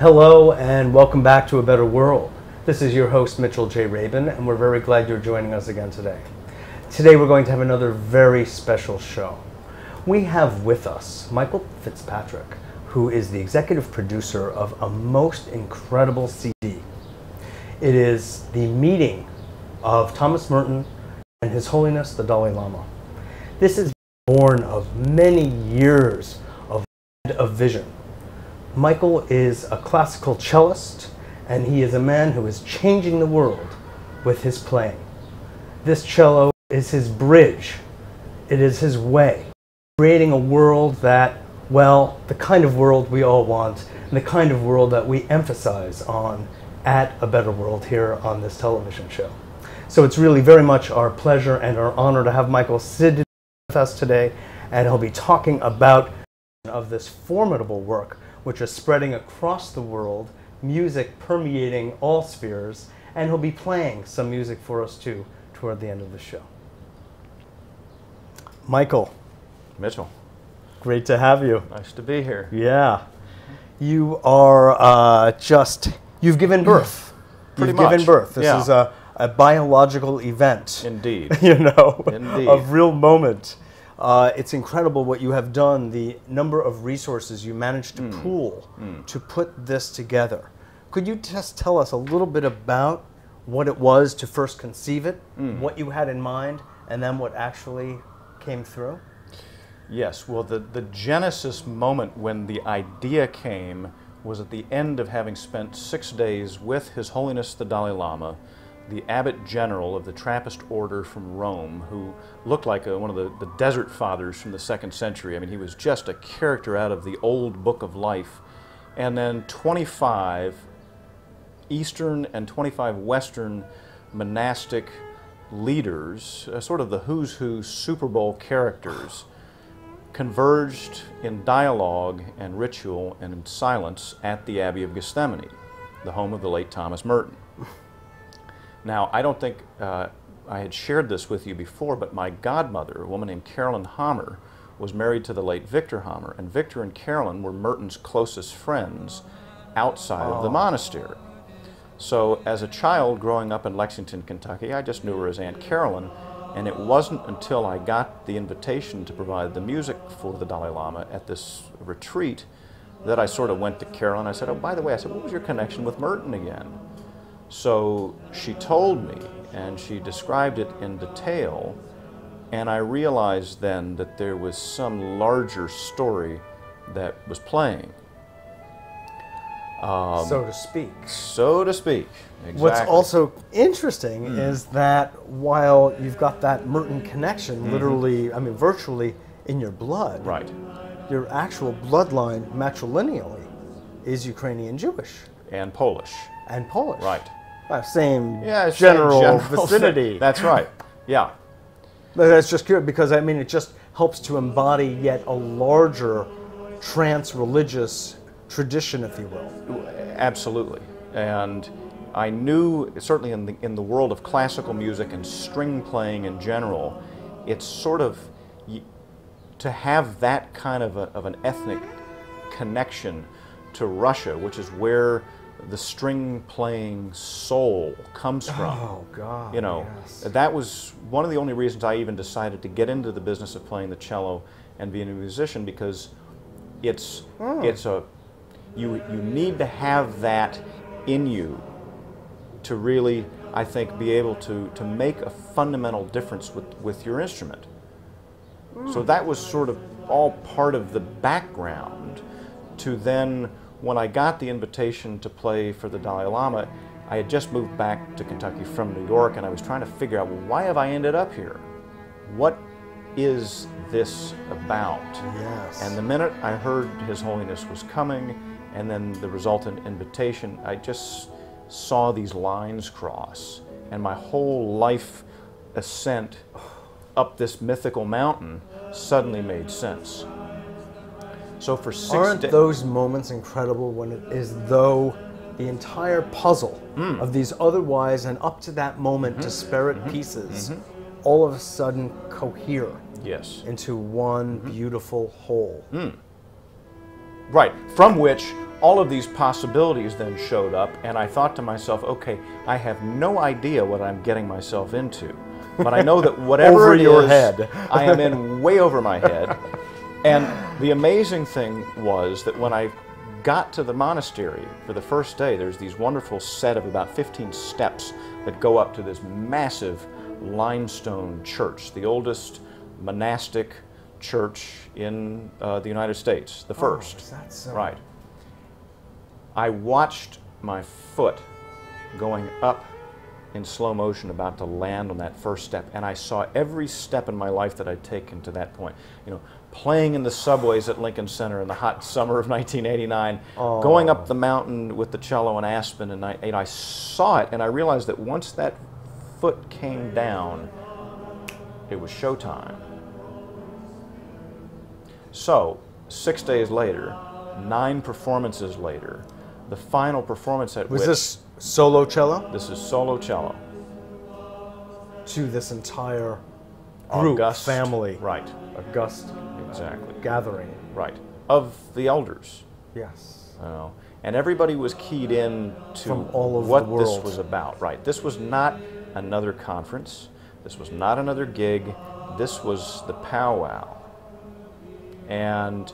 Hello and welcome back to A Better World. This is your host Mitchell J. Rabin, and we're very glad you're joining us again today. Today we're going to have another very special show. We have with us Michael Fitzpatrick, who is the executive producer of a most incredible CD. It is the meeting of Thomas Merton and His Holiness the Dalai Lama. This is born of many years of vision. Michael is a classical cellist, and he is a man who is changing the world with his playing. This cello is his bridge. It is his way, creating a world that, well, the kind of world we all want, and the kind of world that we emphasize on at A Better World here on this television show. So it's really very much our pleasure and our honor to have Michael sit with us today, and he'll be talking about of this formidable work which is spreading across the world, music permeating all spheres, and he'll be playing some music for us too toward the end of the show. Michael. Mitchell. Great to have you. Nice to be here. Yeah. You are you've given birth. Pretty You've much. given birth. This Yeah. is a biological event. Indeed. You know, Indeed. a real moment. It's incredible what you have done, the number of resources you managed to pool to put this together. Could you just tell us a little bit about what it was to first conceive it, what you had in mind, and then what actually came through? Yes, well, the genesis moment when the idea came was at the end of having spent 6 days with His Holiness the Dalai Lama, the Abbot General of the Trappist order from Rome, who looked like one of the desert fathers from the 2nd century. I mean, he was just a character out of the old book of life. And then 25 Eastern and 25 Western monastic leaders, sort of the who's who Super Bowl characters, converged in dialogue and ritual and in silence at the Abbey of Gethsemani, the home of the late Thomas Merton. Now, I don't think I had shared this with you before, but my godmother, a woman named Carolyn Hammer, was married to the late Victor Hammer, and Victor and Carolyn were Merton's closest friends outside of the monastery. So as a child growing up in Lexington, Kentucky, I just knew her as Aunt Carolyn, and it wasn't until I got the invitation to provide the music for the Dalai Lama at this retreat that I sort of went to Carolyn. I said, oh, by the way, what was your connection with Merton again? So she told me, and she described it in detail, and I realized then that there was some larger story that was playing. So to speak. So to speak, exactly. What's also interesting is that while you've got that Merton connection, literally, I mean virtually in your blood, right, your actual bloodline matrilineally is Ukrainian Jewish. And Polish. And Polish. Right. Same Yeah, general vicinity. That's right, yeah. But that's just curious because, I mean, it just helps to embody yet a larger trans-religious tradition, if you will. Absolutely. And I knew, certainly in the world of classical music and string playing in general, it's sort of, to have that kind of an ethnic connection to Russia, which is where the string playing soul comes from. Oh, God, you know, yes. That was one of the only reasons I even decided to get into the business of playing the cello and being a musician, because it's you need to have that in you to really, I think, be able to make a fundamental difference with your instrument. So that was sort of all part of the background to then, when I got the invitation to play for the Dalai Lama, I had just moved back to Kentucky from New York, and I was trying to figure out, well, why have I ended up here? What is this about? Yes. And the minute I heard His Holiness was coming, and then the resultant invitation, I just saw these lines cross, and my whole life ascent up this mythical mountain suddenly made sense. So for 6 days... Aren't those moments incredible when it is though the entire puzzle of these otherwise and up to that moment disparate pieces all of a sudden cohere Yes. into one beautiful whole? Right, from which all of these possibilities then showed up, and I thought to myself, okay, I have no idea what I'm getting myself into, but I know that whatever Over it your is, head. I am in way over my head. And the amazing thing was that when I got to the monastery for the first day, there's these wonderful set of about 15 steps that go up to this massive limestone church, the oldest monastic church in the United States, the first. Is that so? Right. I watched my foot going up in slow motion, about to land on that first step, and I saw every step in my life that I'd taken to that point. You know, playing in the subways at Lincoln Center in the hot summer of 1989, going up the mountain with the cello in Aspen, and I saw it, and I realized that once that foot came down, it was showtime. So, 6 days later, 9 performances later, the final performance at Was this solo cello? This is solo cello. To this entire group, August, family, right, august exactly, gathering. right, of the elders. Yes. And everybody was keyed in to From all over what the world. this was about. Right. This was not another conference. This was not another gig. This was the powwow. And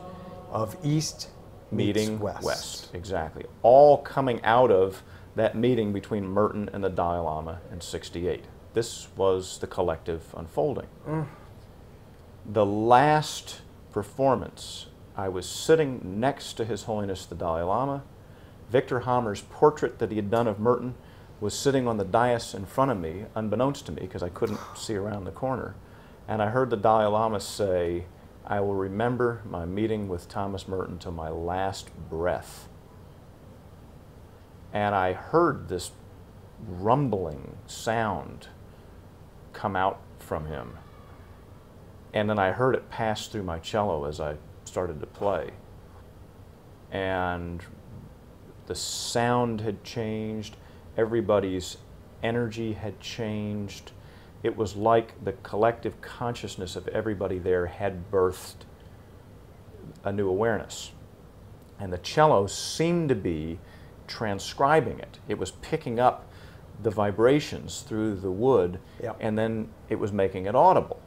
Of East meeting meets West. Exactly. All coming out of that meeting between Merton and the Dalai Lama in '68. This was the collective unfolding. The last performance, I was sitting next to His Holiness the Dalai Lama. Victor Hammer's portrait that he had done of Merton was sitting on the dais in front of me, unbeknownst to me, because I couldn't see around the corner. And I heard the Dalai Lama say, "I will remember my meeting with Thomas Merton till my last breath." And I heard this rumbling sound come out from him. And then I heard it pass through my cello as I started to play. And the sound had changed, everybody's energy had changed. It was like the collective consciousness of everybody there had birthed a new awareness. And the cello seemed to be transcribing it. It was picking up the vibrations through the wood, Yep. and then it was making it audible.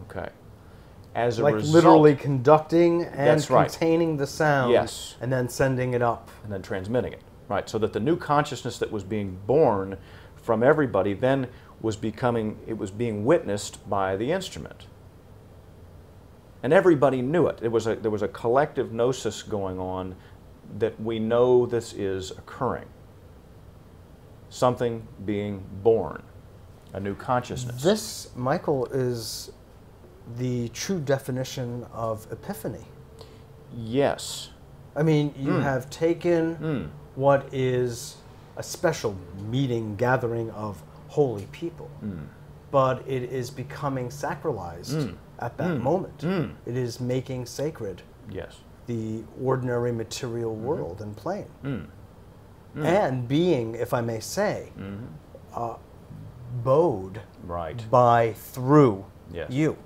Okay. As a Like result, literally conducting and That's right. containing the sound, Yes. and then sending it up. and then transmitting it. Right. So that the new consciousness that was being born from everybody then was being witnessed by the instrument. And everybody knew it. There was a collective gnosis going on that we know this is occurring. Something being born, a new consciousness. This, Michael, is the true definition of epiphany. Yes. I mean, you have taken what is a special meeting, gathering of holy people, but it is becoming sacralized at that moment. It is making sacred Yes. the ordinary material world and plane. And being, if I may say, bowed Right. by through Yes. you.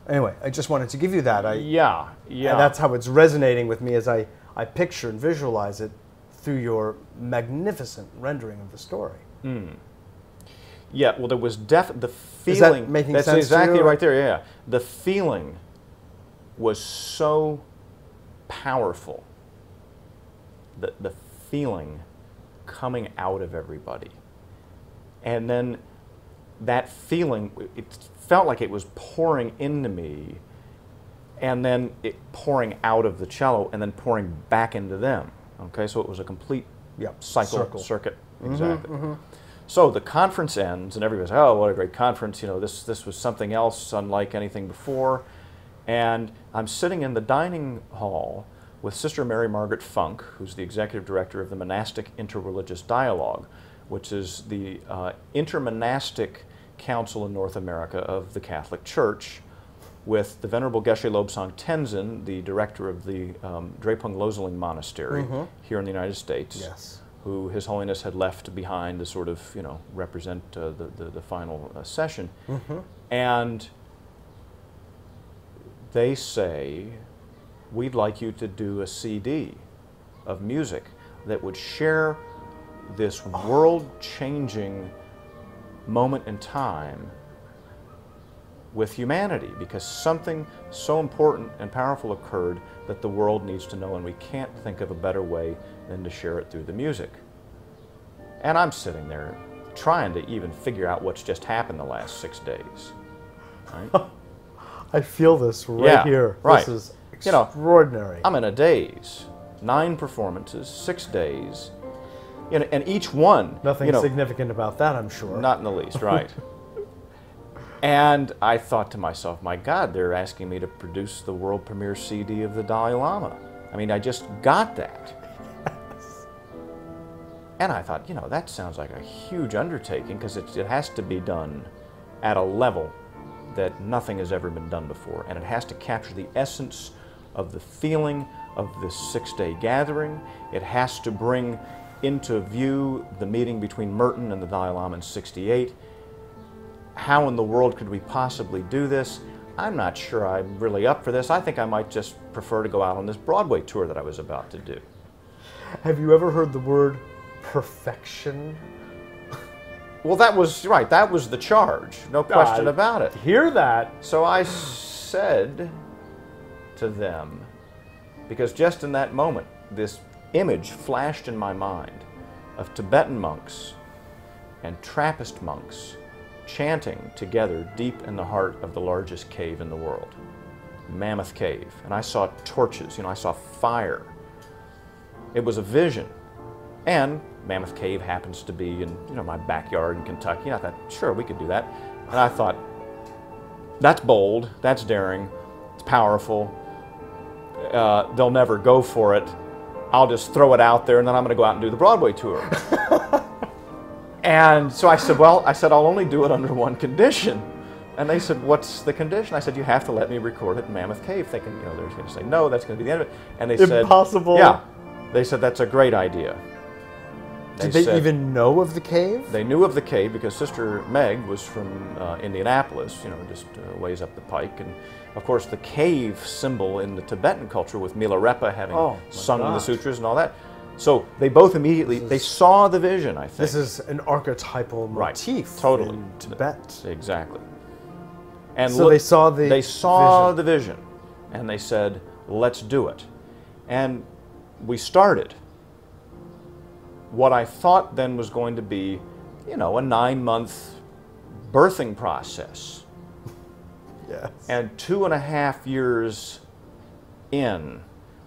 Anyway, I just wanted to give you that. Yeah. And that's how it's resonating with me as I picture and visualize it through your magnificent rendering of the story. Yeah, well, there was the feeling. Is that making that's sense to exactly you? right there. Yeah, the feeling was so powerful. The feeling coming out of everybody, and then that feeling, it felt like it was pouring into me, and then it pouring out of the cello, and then pouring back into them. Okay, so it was a complete circuit. Exactly. So the conference ends, and everybody's like, "Oh, what a great conference! You know, this was something else, unlike anything before." And I'm sitting in the dining hall with Sister Mary Margaret Funk, who's the executive director of the Monastic Interreligious Dialogue, which is the intermonastic council in North America of the Catholic Church, with the Venerable Geshe Lobsang Tenzin, the director of the Drepung Losling Monastery here in the United States. Yes. Who His Holiness had left behind to sort of, represent the final session. And they say we'd like you to do a CD of music that would share this world-changing moment in time with humanity, because something so important and powerful occurred that the world needs to know, and we can't think of a better way than to share it through the music. And I'm sitting there trying to even figure out what's just happened the last 6 days. Right? I feel this right here. Right. This is extraordinary. I'm in a daze. 9 performances, 6 days, and each one. Nothing significant about that, I'm sure. Not in the least, right. And I thought to myself, my God, they're asking me to produce the world premiere CD of the Dalai Lama. I mean, I just got that. Yes. And I thought, that sounds like a huge undertaking, because it has to be done at a level that nothing has ever been done before. And it has to capture the essence of the feeling of this 6-day gathering. It has to bring into view the meeting between Merton and the Dalai Lama in '68. How in the world could we possibly do this? I'm not sure I'm really up for this. I think I might just prefer to go out on this Broadway tour that I was about to do. Have you ever heard the word perfection? Well, that was right. That was the charge. No question about it. Hear that? So I said to them, because just in that moment, this image flashed in my mind of Tibetan monks and Trappist monks chanting together deep in the heart of the largest cave in the world, Mammoth Cave. And I saw torches, I saw fire. It was a vision. And Mammoth Cave happens to be in, my backyard in Kentucky. I thought, sure, we could do that. And I thought, that's bold, that's daring, it's powerful. They'll never go for it. I'll just throw it out there, and then I'm going to go out and do the Broadway tour. And so I said, I'll only do it under one condition. And they said, what's the condition? I said, you have to let me record it in Mammoth Cave. Thinking, they're going to say, no, that's going to be the end of it. And they said, impossible. Yeah. They said, that's a great idea. Did they even know of the cave? They knew of the cave because Sister Meg was from Indianapolis, just ways up the pike. And of course, the cave symbol in the Tibetan culture, with Milarepa having sung the sutras and all that. So they both immediately, they saw the vision, I think. This is an archetypal motif totally. in Tibet. Exactly. And so they saw the vision, and they said, let's do it. And we started what I thought then was going to be, a 9-month birthing process. Yes. And 2.5 years in,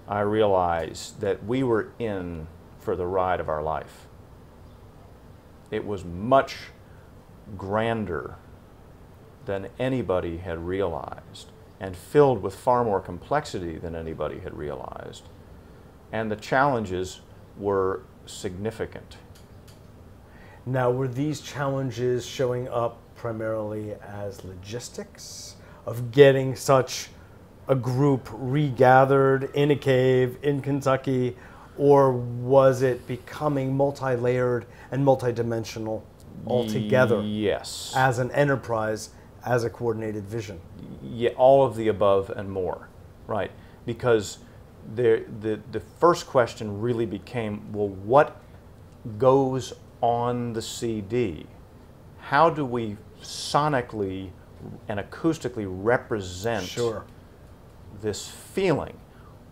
I realized that we were in for the ride of our life. It was much grander than anybody had realized, and filled with far more complexity than anybody had realized. And the challenges were significant. Now, were these challenges showing up primarily as logistics of getting such a group regathered in a cave in Kentucky, or was it becoming multi-layered and multidimensional altogether? Yes. As an enterprise, as a coordinated vision? Yeah, all of the above and more, right? Because the first question really became, well, what goes on the CD? How do we sonically and acoustically represent this feeling?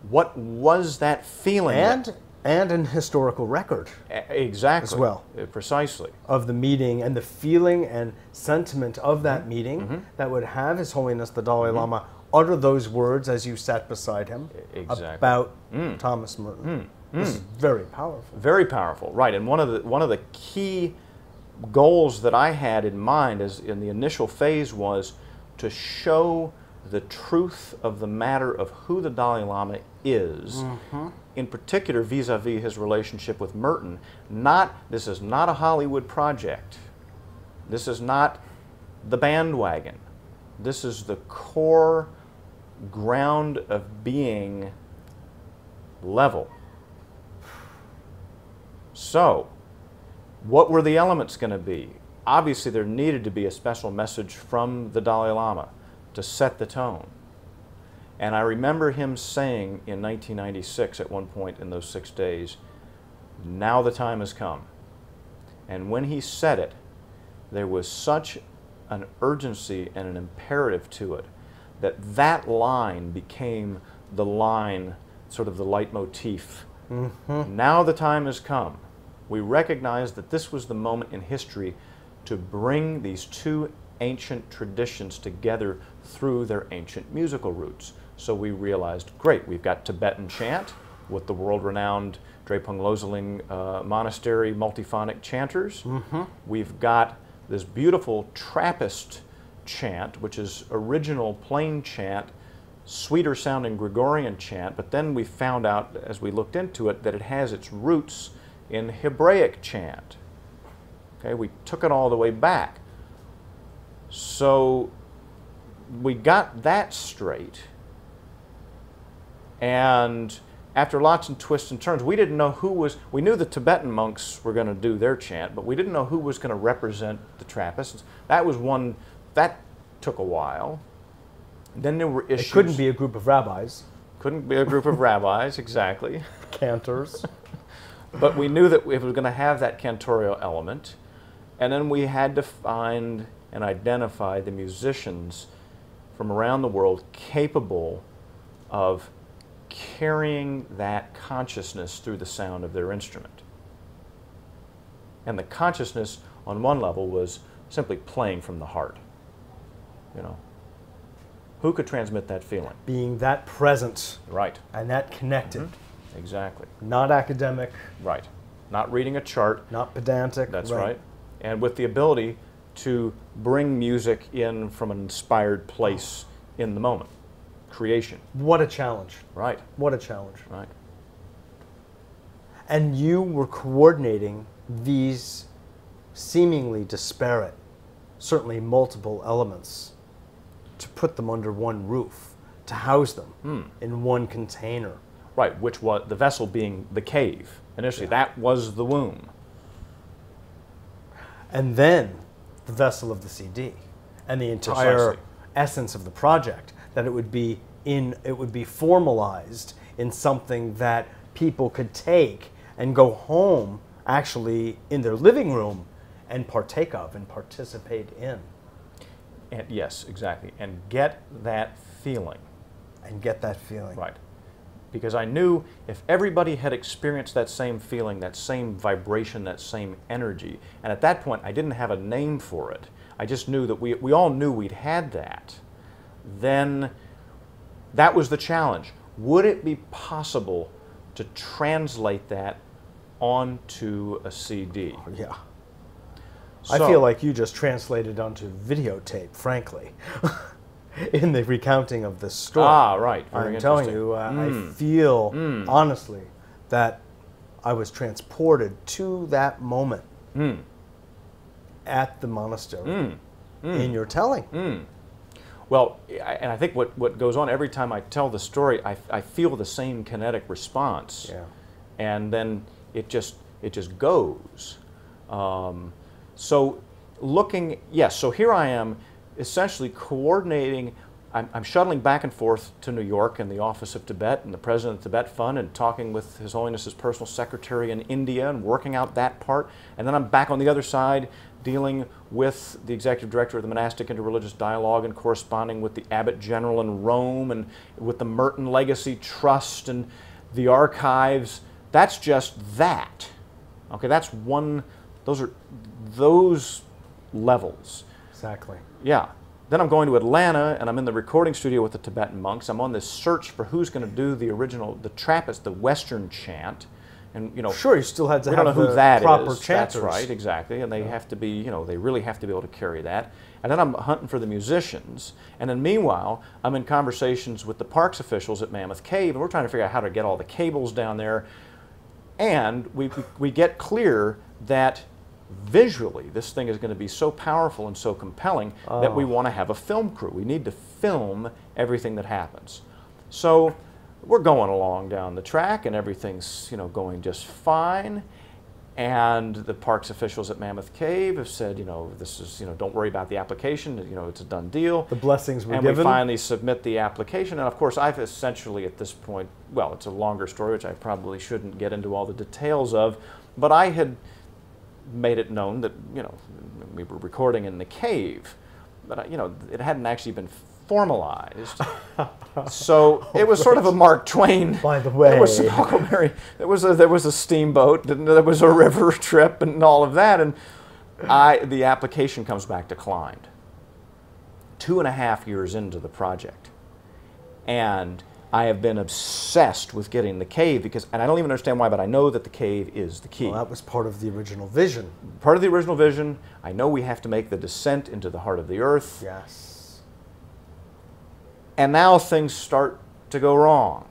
What was that feeling? And an historical record. Exactly. As well. Precisely. Of the meeting and the feeling and sentiment of that meeting that would have His Holiness the Dalai Lama utter those words as you sat beside him about Thomas Merton. This is very powerful. Very powerful, right. And one of the key goals that I had in mind as in the initial phase was to show the truth of the matter of who the Dalai Lama is, in particular vis-a-vis his relationship with Merton. This is not a Hollywood project. This is not the bandwagon. This is the core ground of being level. So, what were the elements going to be? Obviously, there needed to be a special message from the Dalai Lama to set the tone. And I remember him saying in 1996 at one point in those 6 days, "Now the time has come." And when he said it, there was such an urgency and an imperative to it that that line became the line, sort of the leitmotif. Now the time has come. We recognized that this was the moment in history to bring these two ancient traditions together through their ancient musical roots. So we realized, great, we've got Tibetan chant with the world-renowned Drepung Loseling Monastery multiphonic chanters. We've got this beautiful Trappist chant, which is original plain chant, sweeter sounding Gregorian chant, but then we found out as we looked into it that it has its roots in Hebraic chant. Okay, we took it all the way back. So we got that straight, and after lots of twists and turns, we didn't know who was, we knew the Tibetan monks were going to do their chant, but we didn't know who was going to represent the Trappists. That was one, that took a while. Then there were issues. It couldn't be a group of rabbis. Couldn't be a group of rabbis, exactly. Cantors. But we knew that it was going to have that cantorial element. And then we had to find and identify the musicians from around the world capable of carrying that consciousness through the sound of their instrument. And the consciousness on one level was simply playing from the heart. You know, who could transmit that feeling? Being that present. Right. And that connected. Exactly. Not academic. Right. Not reading a chart. Not pedantic. That's right. And with the ability to bring music in from an inspired place in the moment. Creation. What a challenge. Right. What a challenge. Right. And you were coordinating these seemingly disparate, certainly multiple elements, to put them under one roof, to house them in one container. Right, which was the vessel being the cave. Initially, that was the womb. And then the vessel of the CD, and the entire essence of the project, that it would be formalized in something that people could take and go home, actually in their living room, and partake of and participate in. And yes, exactly. And get that feeling. And get that feeling. Right. Because I knew if everybody had experienced that same feeling, that same vibration, that same energy, and at that point I didn't have a name for it, I just knew that we all knew we'd had that, then that was the challenge. Would it be possible to translate that onto a CD? Yeah. So, I feel like you just translated onto videotape, frankly, in the recounting of this story. Ah, right. Very I'm telling you, I feel, honestly, that I was transported to that moment at the monastery in your telling. Well, and I think what goes on every time I tell the story, I feel the same kinetic response. Yeah. And then it just goes. So looking, yes, so here I am essentially coordinating, I'm shuttling back and forth to New York in the office of Tibet and the president of the Tibet Fund and talking with His Holiness's personal secretary in India and working out that part. And then I'm back on the other side dealing with the executive director of the Monastic Interreligious Dialogue and corresponding with the Abbot General in Rome and with the Merton Legacy Trust and the archives. That's just that. Okay, that's one, those levels. Exactly. Yeah. Then I'm going to Atlanta, and I'm in the recording studio with the Tibetan monks. I'm on this search for who's going to do the original, the Trappist, the Western chant. And, you know, sure, you still had to we have don't know the who that proper is. chanters. That's right, exactly. And they have to be, you know, they really have to be able to carry that. And then I'm hunting for the musicians. And then meanwhile, I'm in conversations with the parks officials at Mammoth Cave, and we're trying to figure out how to get all the cables down there. And we get clear that visually this thing is going to be so powerful and so compelling that we want to have a film crew. We need to film everything that happens. So we're going along down the track and everything's, you know, going just fine. And the parks officials at Mammoth Cave have said, this is, don't worry about the application, it's a done deal. The blessings were and given. We finally submit the application. And of course, I've essentially at this point, well, it's a longer story, which I probably shouldn't get into all the details of, but I had made it known that, we were recording in the cave, but, it hadn't actually been formalized. So it was sort of a Mark Twain. By the way, there was some Huckleberry. There was a steamboat. There was a river trip and all of that. And the application comes back declined. 2.5 years into the project, and I have been obsessed with getting the cave and I don't even understand why, but I know that the cave is the key. Well, that was part of the original vision. Part of the original vision. I know we have to make the descent into the heart of the earth. Yes. And now things start to go wrong.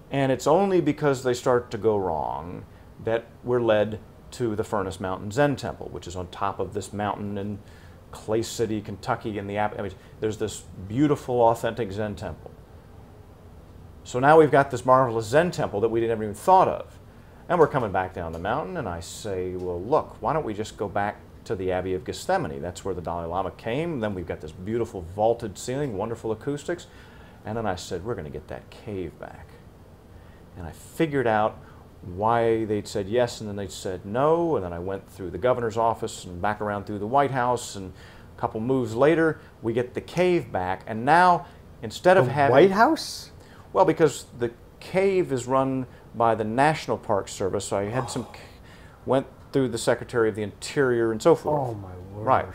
And it's only because they start to go wrong that we're led to the Furnace Mountain Zen Temple, which is on top of this mountain in Clay City, Kentucky. There's this beautiful, authentic Zen temple. So now we've got this marvelous Zen temple that we never even thought of. And we're coming back down the mountain, and I say, well, look, why don't we just go back to the Abbey of Gethsemane? That's where the Dalai Lama came. And then we've got this beautiful vaulted ceiling, wonderful acoustics. And then I said, we're going to get that cave back. And I figured out why they'd said yes and then they'd said no. And then I went through the governor's office and back around through the White House. And a couple moves later, we get the cave back. And now, instead of having... White House? Well, because the cave is run by the National Park Service. So I had went through the Secretary of the Interior and so forth. Oh, my word. Right.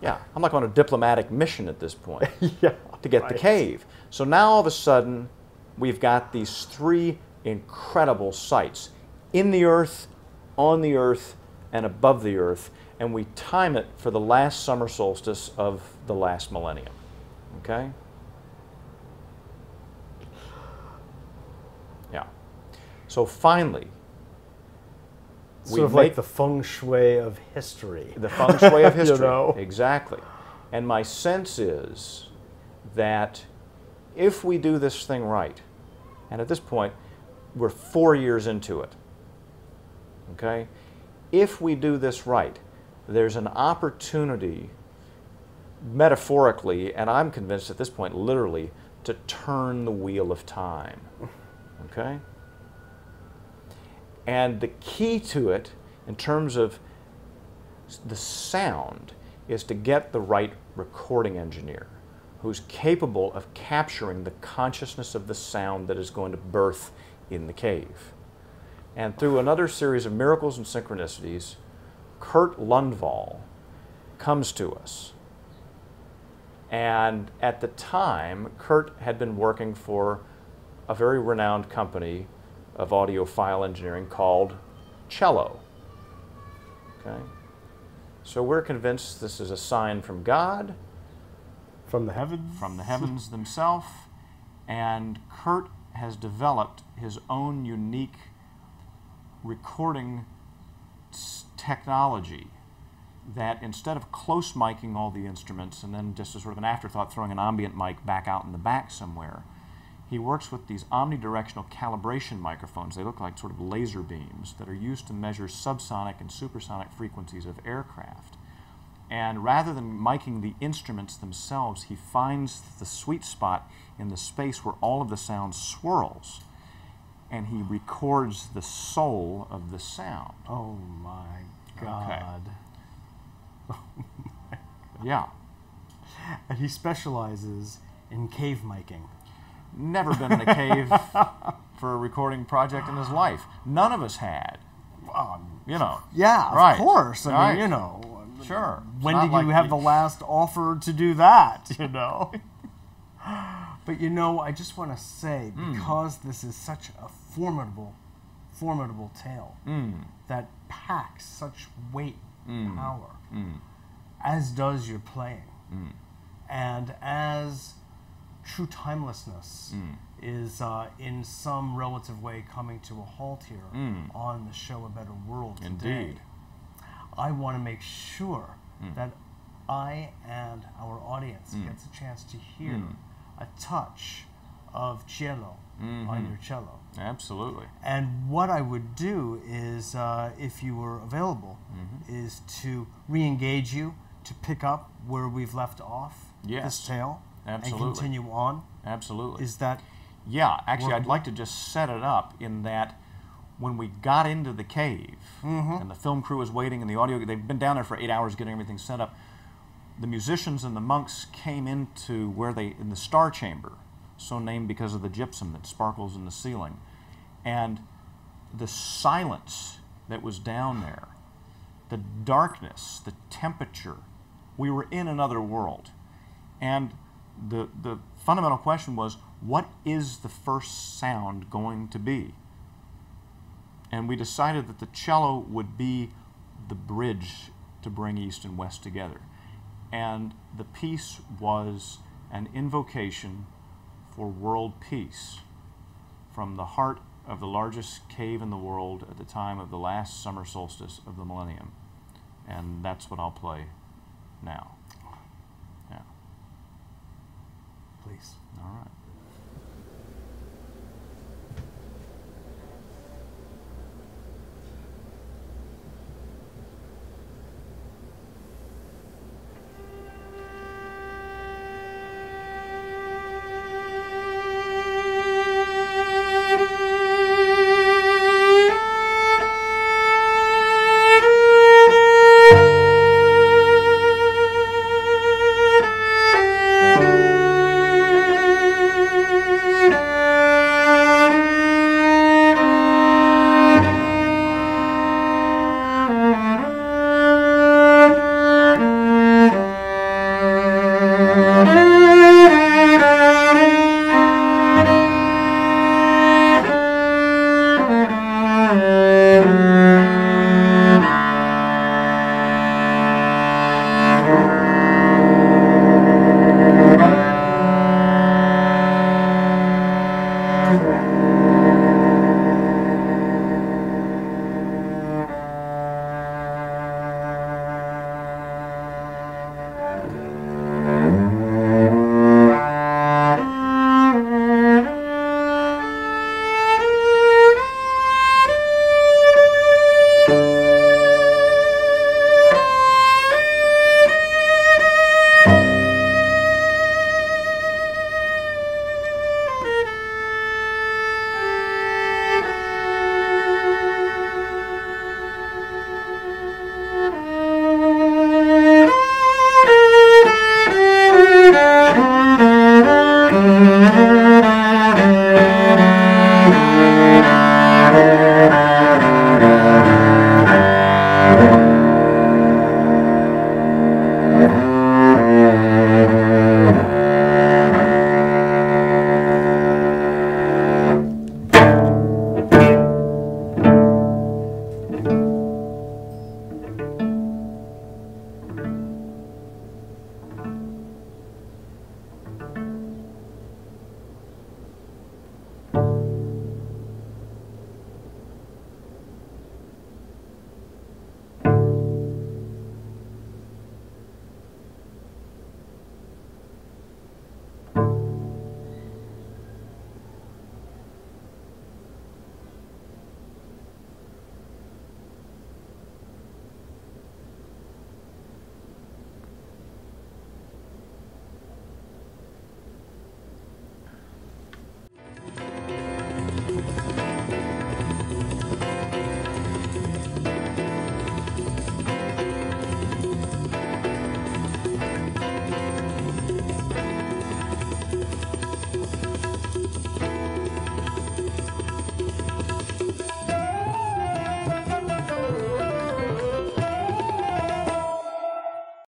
Yeah, I'm like on a diplomatic mission at this point Yeah, to get the cave. So now all of a sudden, we've got these 3 incredible sites in the earth, on the earth, and above the earth, and we time it for the last summer solstice of the last millennium. Okay? Yeah. So finally, sort of like the feng shui of history. The feng shui of history, You know? Exactly. And my sense is that if we do this thing right, and at this point, we're 4 years into it, okay? If we do this right, there's an opportunity, metaphorically, and I'm convinced at this point, literally, to turn the wheel of time, okay? And the key to it, in terms of the sound, is to get the right recording engineer who's capable of capturing the consciousness of the sound that is going to birth in the cave. And through another series of miracles and synchronicities, Kurt Lundvall comes to us. And at the time, Kurt had been working for a very renowned company of audiophile engineering called Cello. Okay? So we're convinced this is a sign from God. From the heavens? From the heavens themselves. And Kurt has developed his own unique recording technology that instead of close miking all the instruments and then just as sort of an afterthought throwing an ambient mic back out in the back somewhere, he works with these omnidirectional calibration microphones. They look like sort of laser beams that are used to measure subsonic and supersonic frequencies of aircraft. And rather than miking the instruments themselves, he finds the sweet spot in the space where all of the sound swirls, and he records the soul of the sound. Oh my God. Okay. Yeah. And he specializes in cave miking. Never been in a cave for a recording project in his life. None of us had. You know. Yeah, right. Of course. I mean, you know. Sure. When did you have the last offer to do that, you know? But, you know, I just want to say, because this is such a formidable tale that packs such weight and power, as does your playing, and as true timelessness is in some relative way coming to a halt here on the show A Better World today. Indeed. I want to make sure that I and our audience gets a chance to hear a touch of cello on your cello. Absolutely. And what I would do is, if you were available, is to re-engage you, to pick up where we've left off this tale, absolutely, and continue on. Absolutely. Is that? Yeah, actually, workable? I'd like to just set it up in that when we got into the cave, and the film crew was waiting, and the audio, they've been down there for 8 hours getting everything set up. The musicians and the monks came into in the star chamber, so named because of the gypsum that sparkles in the ceiling. And the silence that was down there, the darkness, the temperature, we were in another world. And the fundamental question was, what is the first sound going to be? And we decided that the cello would be the bridge to bring East and West together. And the piece was an invocation for world peace from the heart of the largest cave in the world at the time of the last summer solstice of the millennium. And that's what I'll play now. Yeah. Please. All right.